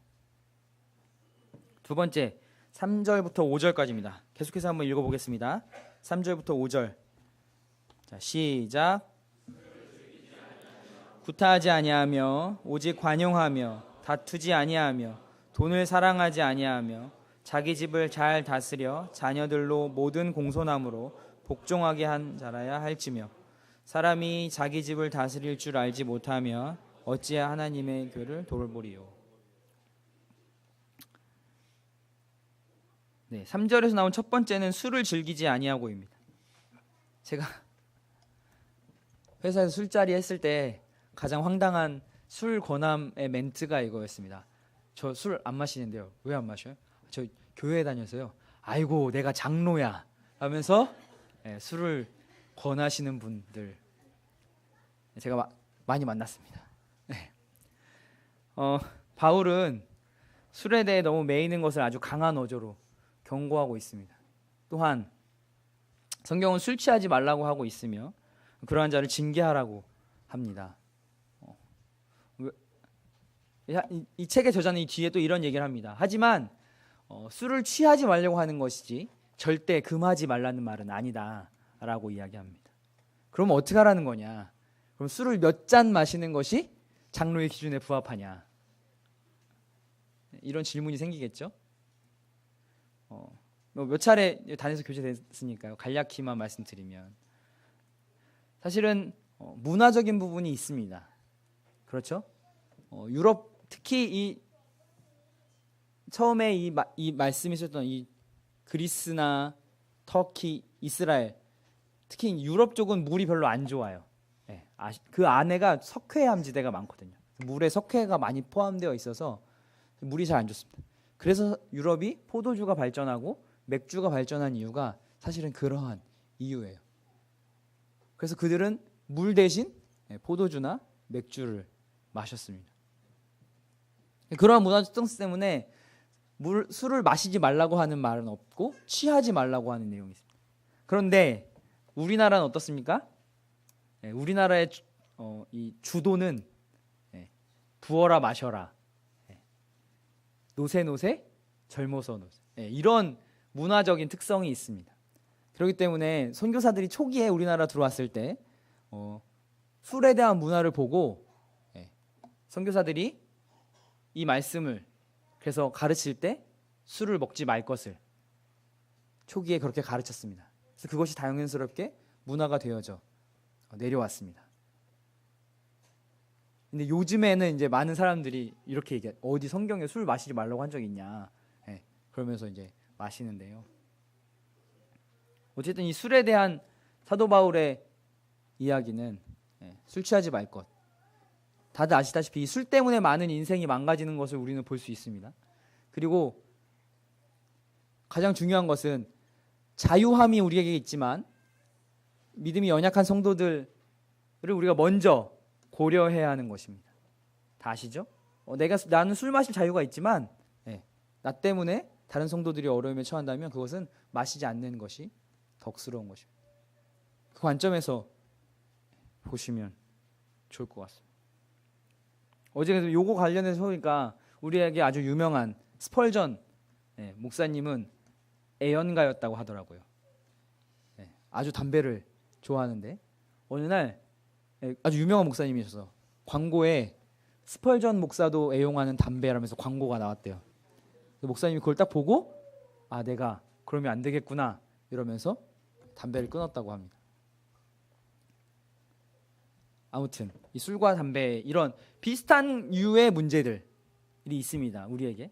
두 번째 3절부터 5절까지입니다. 계속해서 한번 읽어보겠습니다. 3절부터 5절. 자, 시작. 구타하지 아니하며 오직 관용하며 다투지 아니하며 돈을 사랑하지 아니하며 자기 집을 잘 다스려 자녀들로 모든 공손함으로 복종하게 한 자라야 할지며 사람이 자기 집을 다스릴 줄 알지 못하며 어찌해 하나님의 교를 돌보리요. 네, 3절에서 나온 첫 번째는 술을 즐기지 아니하고입니다. 제가 회사에서 술자리 했을 때 가장 황당한 술 권함의 멘트가 이거였습니다. 저 술 안 마시는데요. 왜 안 마셔요? 저 교회 다녀서요. 아이고 내가 장로야 하면서 술을 권하시는 분들 제가 많이 만났습니다. 바울은 술에 대해 너무 매이는 것을 아주 강한 어조로 경고하고 있습니다. 또한 성경은 술 취하지 말라고 하고 있으며 그러한 자를 징계하라고 합니다. 이 책의 저자는 이 뒤에 또 이런 얘기를 합니다. 하지만 술을 취하지 말려고 하는 것이지 절대 금하지 말라는 말은 아니다라고 이야기합니다. 그럼 어떻게 하라는 거냐? 그럼 술을 몇 잔 마시는 것이 장로의 기준에 부합하냐? 이런 질문이 생기겠죠? 몇 차례 다녀서 교제됐으니까요. 간략히만 말씀드리면 사실은 문화적인 부분이 있습니다. 그렇죠? 유럽 특히 처음에 이 말씀이 있었던 이 그리스나 터키, 이스라엘 특히 유럽 쪽은 물이 별로 안 좋아요. 그 안에가 석회 함지대가 많거든요. 물에 석회가 많이 포함되어 있어서 물이 잘 안 좋습니다. 그래서 유럽이 포도주가 발전하고 맥주가 발전한 이유가 사실은 그러한 이유예요. 그래서 그들은 물 대신 포도주나 맥주를 마셨습니다. 그러한 문화적 특성 때문에 술을 마시지 말라고 하는 말은 없고 취하지 말라고 하는 내용이 있습니다. 그런데 우리나라는 어떻습니까? 우리나라의 이 주도는 부어라 마셔라, 노세 노세, 젊어서 노세, 이런 문화적인 특성이 있습니다. 그렇기 때문에 선교사들이 초기에 우리나라 들어왔을 때 술에 대한 문화를 보고 선교사들이 이 말씀을 그래서 가르칠 때 술을 먹지 말 것을 초기에 그렇게 가르쳤습니다. 그래서 그것이 자연스럽게 문화가 되어져 내려왔습니다. 근데 요즘에는 이제 많은 사람들이 이렇게 얘기해. 어디 성경에 술 마시지 말라고 한 적 있냐? 그러면서 이제 마시는데요. 어쨌든 이 술에 대한 사도 바울의 이야기는 술 취하지 말 것. 다들 아시다시피 술 때문에 많은 인생이 망가지는 것을 우리는 볼 수 있습니다. 그리고 가장 중요한 것은 자유함이 우리에게 있지만 믿음이 연약한 성도들을 우리가 먼저 고려해야 하는 것입니다. 다 아시죠? 나는 술 마실 자유가 있지만 나 때문에 다른 성도들이 어려움에 처한다면 그것은 마시지 않는 것이 덕스러운 것입니다. 그 관점에서 보시면 좋을 것 같습니다. 어제 요거 관련해서 보니까 우리에게 아주 유명한 스펄전 목사님은 애연가였다고 하더라고요. 아주 담배를 좋아하는데 어느 날 아주 유명한 목사님이셔서 광고에 스펄전 목사도 애용하는 담배라면서 광고가 나왔대요. 목사님이 그걸 딱 보고 아, 내가 그러면 안 되겠구나 이러면서 담배를 끊었다고 합니다. 아무튼 이 술과 담배 이런 비슷한 유의 문제들이 있습니다. 우리에게.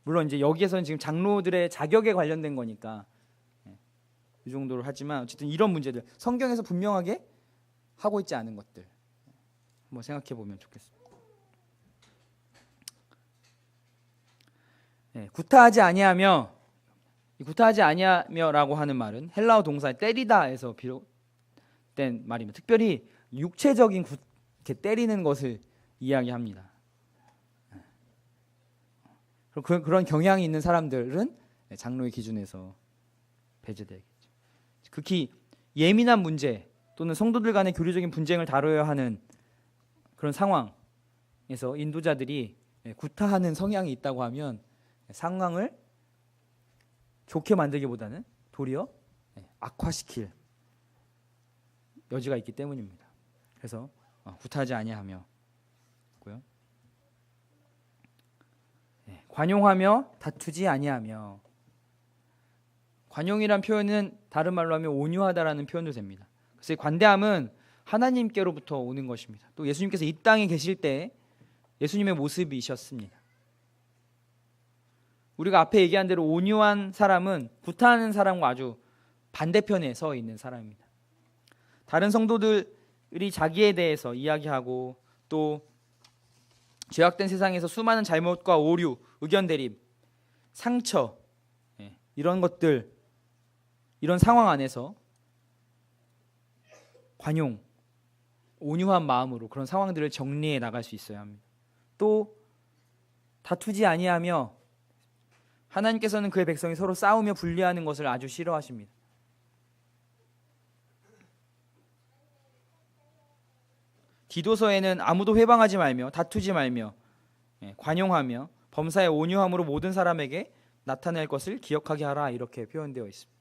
물론 이제 여기에서는 지금 장로들의 자격에 관련된 거니까 이 정도로 하지만 어쨌든 이런 문제들 성경에서 분명하게 하고 있지 않은 것들 한번 생각해 보면 좋겠습니다. 구타하지 아니하며, 이 구타하지 아니하며라고 하는 말은 헬라어 동사 때리다에서 비롯된 말입니다. 특별히 육체적인 이렇게 때리는 것을 이야기합니다. 그런 경향이 있는 사람들은 장로의 기준에서 배제되겠죠. 극히 예민한 문제 또는 성도들 간의 교류적인 분쟁을 다뤄야 하는 그런 상황에서 인도자들이 구타하는 성향이 있다고 하면 상황을 좋게 만들기보다는 도리어 악화시킬 여지가 있기 때문입니다. 그래서 구타하지 아니하며 고요. 관용하며 다투지 아니하며. 관용이란 표현은 다른 말로 하면 온유하다라는 표현도 됩니다. 그래서 이 관대함은 하나님께로부터 오는 것입니다. 또 예수님께서 이 땅에 계실 때 예수님의 모습이셨습니다. 우리가 앞에 얘기한 대로 온유한 사람은 구타하는 사람과 아주 반대편에 서 있는 사람입니다. 다른 성도들이 자기에 대해서 이야기하고 또 죄악된 세상에서 수많은 잘못과 오류, 의견 대립, 상처 이런 것들, 이런 상황 안에서 관용, 온유한 마음으로 그런 상황들을 정리해 나갈 수 있어야 합니다. 또 다투지 아니하며, 하나님께서는 그의 백성이 서로 싸우며 분리하는 것을 아주 싫어하십니다. 디도서에는 아무도 회방하지 말며 다투지 말며 관용하며 범사의 온유함으로 모든 사람에게 나타낼 것을 기억하게 하라, 이렇게 표현되어 있습니다.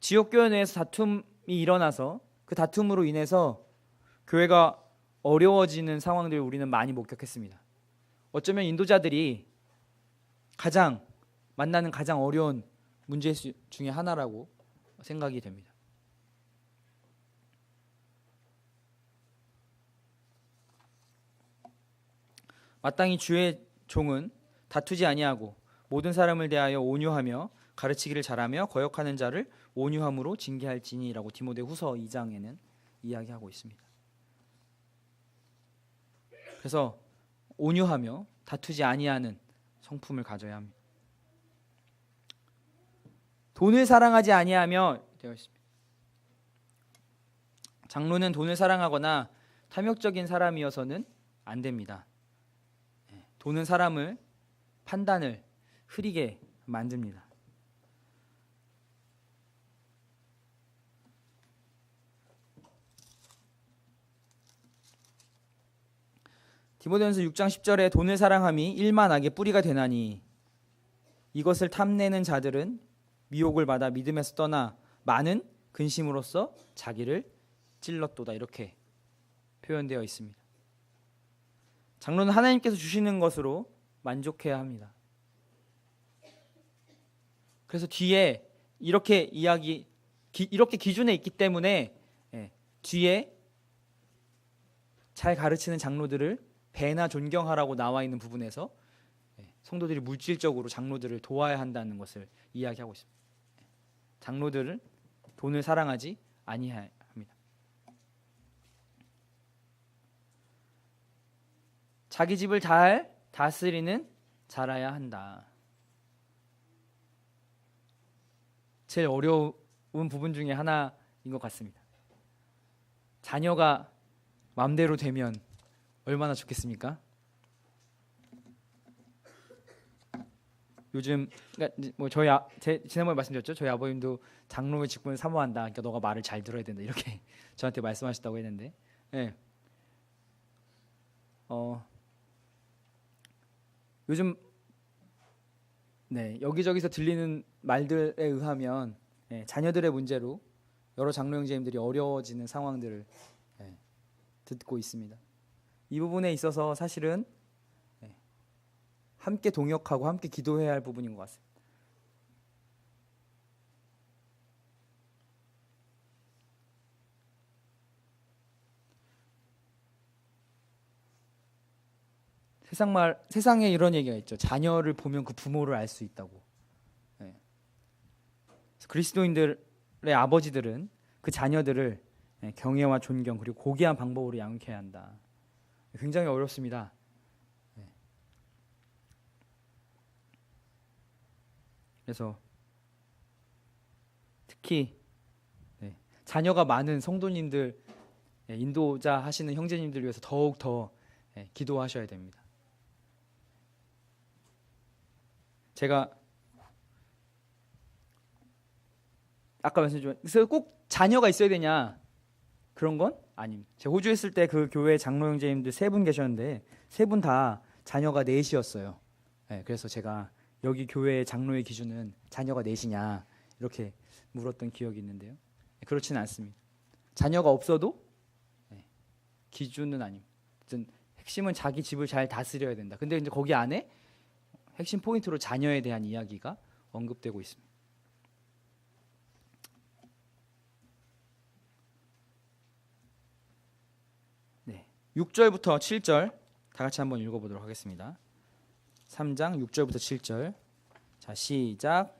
지역교회 내에서 다툼이 일어나서 그 다툼으로 인해서 교회가 어려워지는 상황들을 우리는 많이 목격했습니다. 어쩌면 인도자들이 만나는 가장 어려운 문제 중에 하나라고 생각이 됩니다. 마땅히 주의 종은 다투지 아니하고 모든 사람을 대하여 온유하며 가르치기를 잘하며 거역하는 자를 온유함으로 징계할지니라고 디모데후서 2장에는 이야기하고 있습니다. 그래서 온유하며 다투지 아니하는 성품을 가져야 합니다. 돈을 사랑하지 아니하며 되어 있습니다. 장로는 돈을 사랑하거나 탐욕적인 사람이어서는 안 됩니다. 돈은 사람을 판단을 흐리게 만듭니다. 디모데전서 6장 10절에 돈을 사랑함이 일만 악의 뿌리가 되나니 이것을 탐내는 자들은 미혹을 받아 믿음에서 떠나 많은 근심으로써 자기를 찔렀도다, 이렇게 표현되어 있습니다. 장로는 하나님께서 주시는 것으로 만족해야 합니다. 그래서 뒤에 이렇게 이렇게 기준에 있기 때문에 뒤에 잘 가르치는 장로들을 배나 존경하라고 나와 있는 부분에서 성도들이 물질적으로 장로들을 도와야 한다는 것을 이야기하고 있습니다. 장로들은 돈을 사랑하지 아니해야 합니다. 자기 집을 잘 다스리는 자라야 한다. 제일 어려운 부분 중에 하나인 것 같습니다. 자녀가 마음대로 되면 얼마나 좋겠습니까? 요즘 뭐 지난번에 말씀드렸죠. 저희 아버님도 장로의 직분을 사모한다. 그러니까 너가 말을 잘 들어야 된다, 이렇게 저한테 말씀하셨다고 했는데, 요즘 여기저기서 들리는 말들에 의하면 자녀들의 문제로 여러 장로 형제님들이 어려워지는 상황들을 듣고 있습니다. 이 부분에 있어서 사실은 함께 동역하고 함께 기도해야 할 부분인 것 같습니다. 세상에 이런 얘기가 있죠. 자녀를 보면 그 부모를 알 수 있다고. 그리스도인들의 아버지들은 그 자녀들을 경애와 존경 그리고 고귀한 방법으로 양육해야 한다. 굉장히 어렵습니다. 그래서 특히 자녀가 많은 성도님들, 인도자 하시는 형제님들 위해서 더욱 더 기도하셔야 됩니다. 제가 아까 말씀드렸지만 꼭 자녀가 있어야 되냐 그런 건 아닙니다. 제가 호주에 있을 때 그 교회 장로 형제님들 3분 계셨는데 3분 다 자녀가 4이었어요. 그래서 제가 여기 교회의 장로의 기준은 자녀가 4이냐 이렇게 물었던 기억이 있는데요. 그렇지는 않습니다. 자녀가 없어도 기준은 아닙니다. 핵심은 자기 집을 잘 다스려야 된다. 근데 이제 거기 안에 핵심 포인트로 자녀에 대한 이야기가 언급되고 있습니다. 6절부터 7절 다 같이 한번 읽어보도록 하겠습니다. 3장 6절부터 7절. 자, 시작.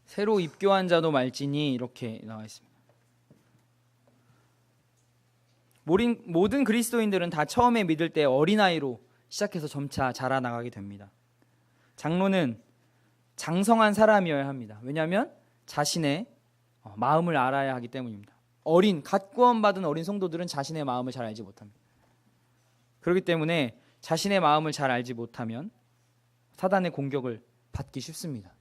새로 입교한 자도 말지니 이렇게 나와 있습니다. 모든 그리스도인들은 다 처음에 믿을 때 어린아이로 시작해서 점차 자라나가게 됩니다. 장로는 장성한 사람이어야 합니다. 왜냐하면 자신의 마음을 알아야 하기 때문입니다. 갓 구원받은 어린 성도들은 자신의 마음을 잘 알지 못합니다. 그렇기 때문에 자신의 마음을 잘 알지 못하면 사단의 공격을 받기 쉽습니다.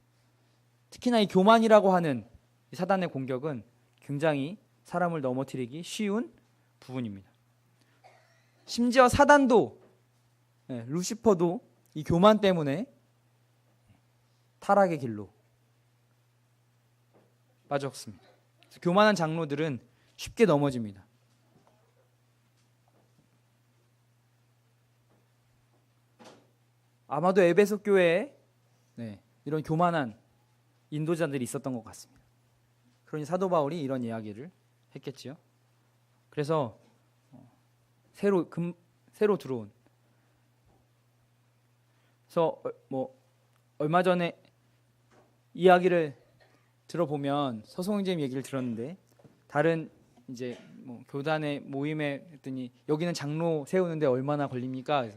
특히나 이 교만이라고 하는 이 사단의 공격은 굉장히 사람을 넘어뜨리기 쉬운 부분입니다. 심지어 사단도 루시퍼도 이 교만 때문에 타락의 길로 빠졌습니다. 교만한 장로들은 쉽게 넘어집니다. 아마도 에베소 교회에 이런 교만한 인도자들이 있었던 것 같습니다. 그러니 사도 바울이 이런 이야기를 했겠지요. 그래서 새로 들어온, 그래서 얼마 전에 이야기를 들어보면 서성형제님 얘기를 들었는데 다른 이제 교단의 모임에 했더니 여기는 장로 세우는데 얼마나 걸립니까?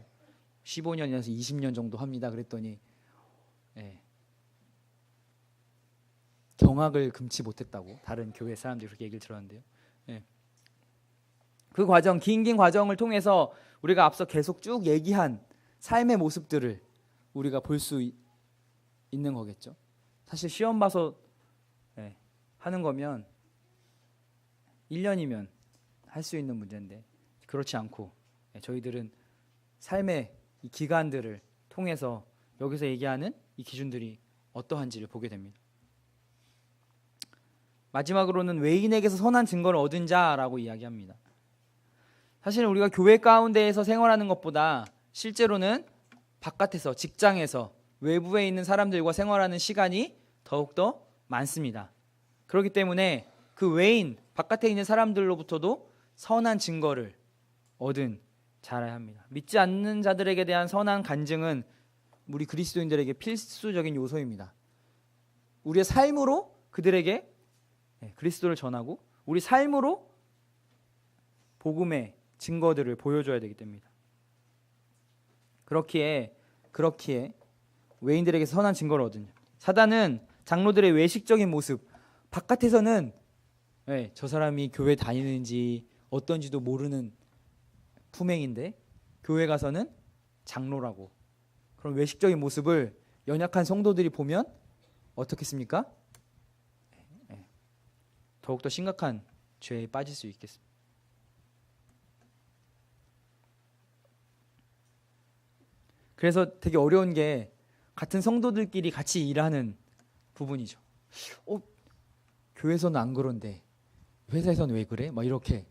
15년에서 20년 정도 합니다. 그랬더니 경악을 금치 못했다고 다른 교회 사람들이 그렇게 얘기를 들었는데요. 그 과정, 긴 과정을 통해서 우리가 앞서 계속 쭉 얘기한 삶의 모습들을 우리가 볼 수 있는 거겠죠. 사실 시험 봐서 하는 거면 1년이면 할 수 있는 문제인데 그렇지 않고 저희들은 삶의 이 기간들을 통해서 여기서 얘기하는 이 기준들이 어떠한지를 보게 됩니다. 마지막으로는 외인에게서 선한 증거를 얻은 자라고 이야기합니다. 사실 우리가 교회 가운데에서 생활하는 것보다 실제로는 바깥에서, 직장에서, 외부에 있는 사람들과 생활하는 시간이 더욱더 많습니다. 그렇기 때문에 그 외인, 바깥에 있는 사람들로부터도 선한 증거를 얻은 자라야 합니다. 믿지 않는 자들에게 대한 선한 간증은 우리 그리스도인들에게 필수적인 요소입니다. 우리의 삶으로 그들에게 그리스도를 전하고 우리 삶으로 복음의 증거들을 보여줘야 되기 때문입니다. 그렇기에 외인들에게 선한 증거를 얻은 사단은 장로들의 외식적인 모습, 바깥에서는 저 사람이 교회 다니는지 어떤지도 모르는 품행인데 교회 가서는 장로라고. 그런 외식적인 모습을 연약한 성도들이 보면 어떻겠습니까? 더욱더 심각한 죄에 빠질 수 있겠습니다. 그래서 되게 어려운 게 같은 성도들끼리 같이 일하는 부분이죠. 교회에서는 안 그런데 회사에서는 왜 그래? 막 이렇게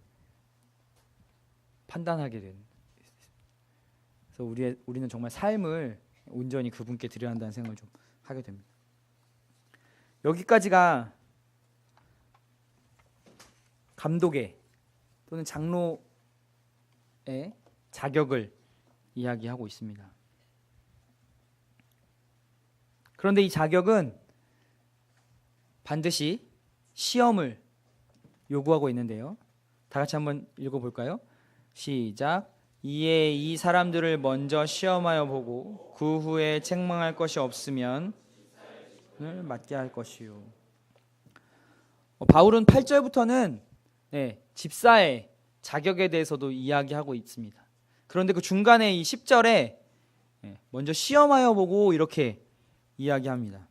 판단하게 되는. 그래서 우리는 정말 삶을 온전히 그분께 드려야 한다는 생각을 좀 하게 됩니다. 여기까지가 감독의 또는 장로의 자격을 이야기하고 있습니다. 그런데 이 자격은 반드시 시험을 요구하고 있는데요. 다 같이 한번 읽어볼까요? 시작. 이에 이 사람들을 먼저 시험하여 보고 그 후에 책망할 것이 없으면 맞게 할 것이요. 바울은 8절부터는 집사의 자격에 대해서도 이야기하고 있습니다. 그런데 그 중간에 이 10절에 먼저 시험하여 보고 이렇게 이야기합니다.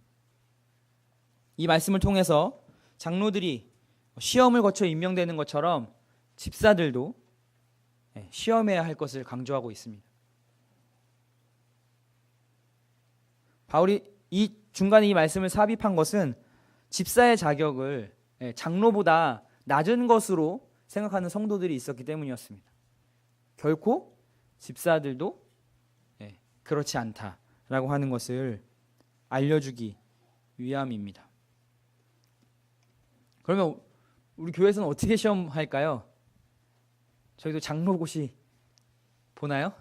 이 말씀을 통해서 장로들이 시험을 거쳐 임명되는 것처럼 집사들도 시험해야 할 것을 강조하고 있습니다. 바울이 이 중간에 이 말씀을 삽입한 것은 집사의 자격을 장로보다 낮은 것으로 생각하는 성도들이 있었기 때문이었습니다. 결코 집사들도 그렇지 않다라고 하는 것을 알려주기 위함입니다. 그러면 우리 교회에서는 어떻게 시험할까요? 저희도 장로고시 보나요?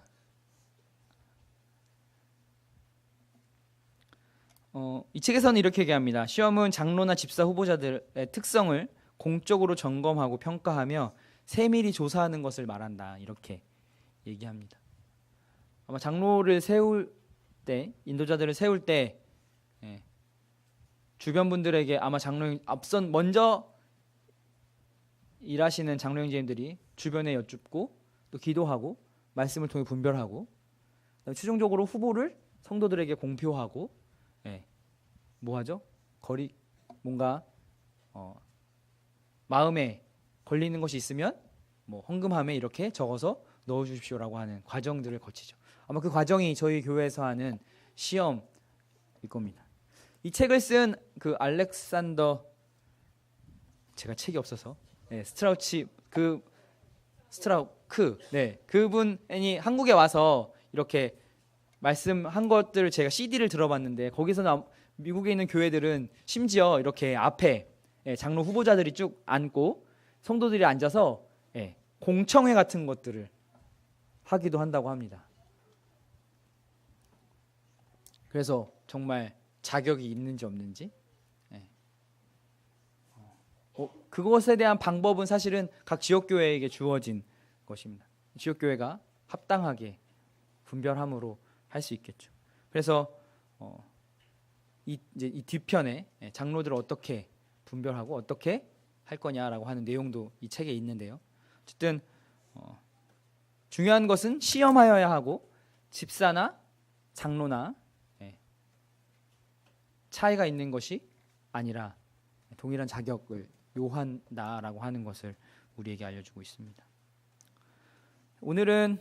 이 책에서는 이렇게 얘기합니다. 시험은 장로나 집사 후보자들의 특성을 공적으로 점검하고 평가하며 세밀히 조사하는 것을 말한다. 이렇게 얘기합니다. 아마 장로를 세울 때, 인도자들을 세울 때 주변 분들에게 아마 앞선 먼저 일하시는 장로 형제님들이 주변에 여쭙고 또 기도하고 말씀을 통해 분별하고 최종적으로 후보를 성도들에게 공표하고 뭐하죠? 뭔가 마음에 걸리는 것이 있으면 헌금함에 이렇게 적어서 넣어주십시오라고 하는 과정들을 거치죠. 아마 그 과정이 저희 교회에서 하는 시험일 겁니다. 이 책을 쓴 그 알렉산더, 제가 책이 없어서 스트라우크 그분이 한국에 와서 이렇게 말씀한 것들을 제가 CD를 들어봤는데 거기서는 미국에 있는 교회들은 심지어 이렇게 앞에 장로 후보자들이 쭉 앉고 성도들이 앉아서 공청회 같은 것들을 하기도 한다고 합니다. 그래서 정말 자격이 있는지 없는지 그것에 대한 방법은 사실은 각 지역교회에게 주어진 것입니다. 지역교회가 합당하게 분별함으로 할 수 있겠죠. 그래서 이 뒤편에 장로들을 어떻게 분별하고 어떻게 할 거냐라고 하는 내용도 이 책에 있는데요. 어쨌든 중요한 것은 시험하여야 하고 집사나 장로나 차이가 있는 것이 아니라 동일한 자격을 요한다라고 하는 것을 우리에게 알려주고 있습니다. 오늘은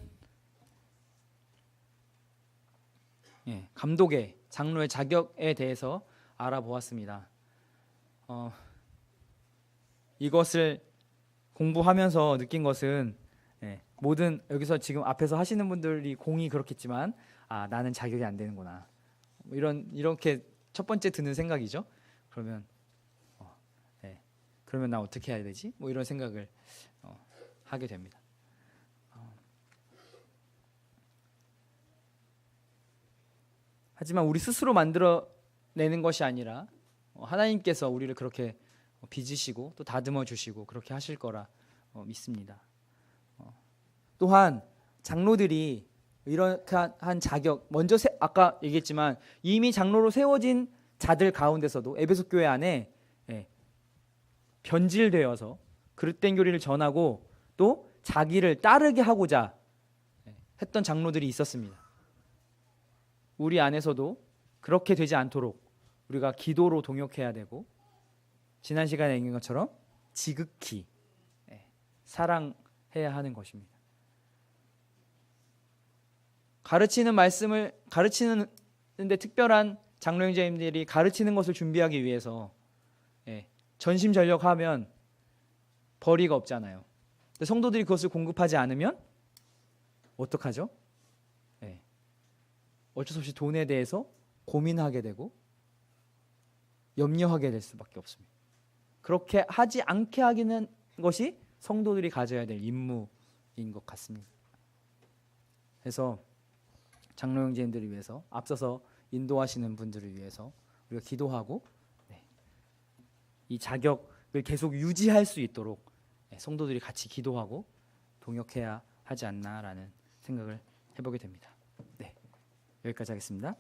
감독의 장로의 자격에 대해서 알아보았습니다. 이것을 공부하면서 느낀 것은 모든 여기서 지금 앞에서 하시는 분들이 공이 그렇겠지만 나는 자격이 안 되는구나. 이렇게 첫 번째 드는 생각이죠. 그러면 나 어떻게 해야 되지? 이런 생각을 하게 됩니다. 하지만 우리 스스로 만들어내는 것이 아니라 하나님께서 우리를 그렇게 빚으시고 또 다듬어 주시고 그렇게 하실 거라 믿습니다. 또한 장로들이 이렇게 한 자격, 먼저 아까 얘기했지만 이미 장로로 세워진 자들 가운데서도 에베소 교회 안에 변질되어서 그릇된 교리를 전하고 또 자기를 따르게 하고자 했던 장로들이 있었습니다. 우리 안에서도 그렇게 되지 않도록 우리가 기도로 동역해야 되고, 지난 시간에 얘기한 것처럼 지극히 사랑해야 하는 것입니다. 가르치는 말씀을 가르치는데 특별한 장로 형제님들이 가르치는 것을 준비하기 위해서 전심전력하면 벌이가 없잖아요. 근데 성도들이 그것을 공급하지 않으면 어떡하죠? 어쩔 수 없이 돈에 대해서 고민하게 되고 염려하게 될 수밖에 없습니다. 그렇게 하지 않게 하기는 것이 성도들이 가져야 될 임무인 것 같습니다. 그래서 장로 형제님들을 위해서, 앞서서 인도하시는 분들을 위해서 우리가 기도하고 이 자격을 계속 유지할 수 있도록 성도들이 같이 기도하고 동역해야 하지 않나라는 생각을 해보게 됩니다. 네, 여기까지 하겠습니다.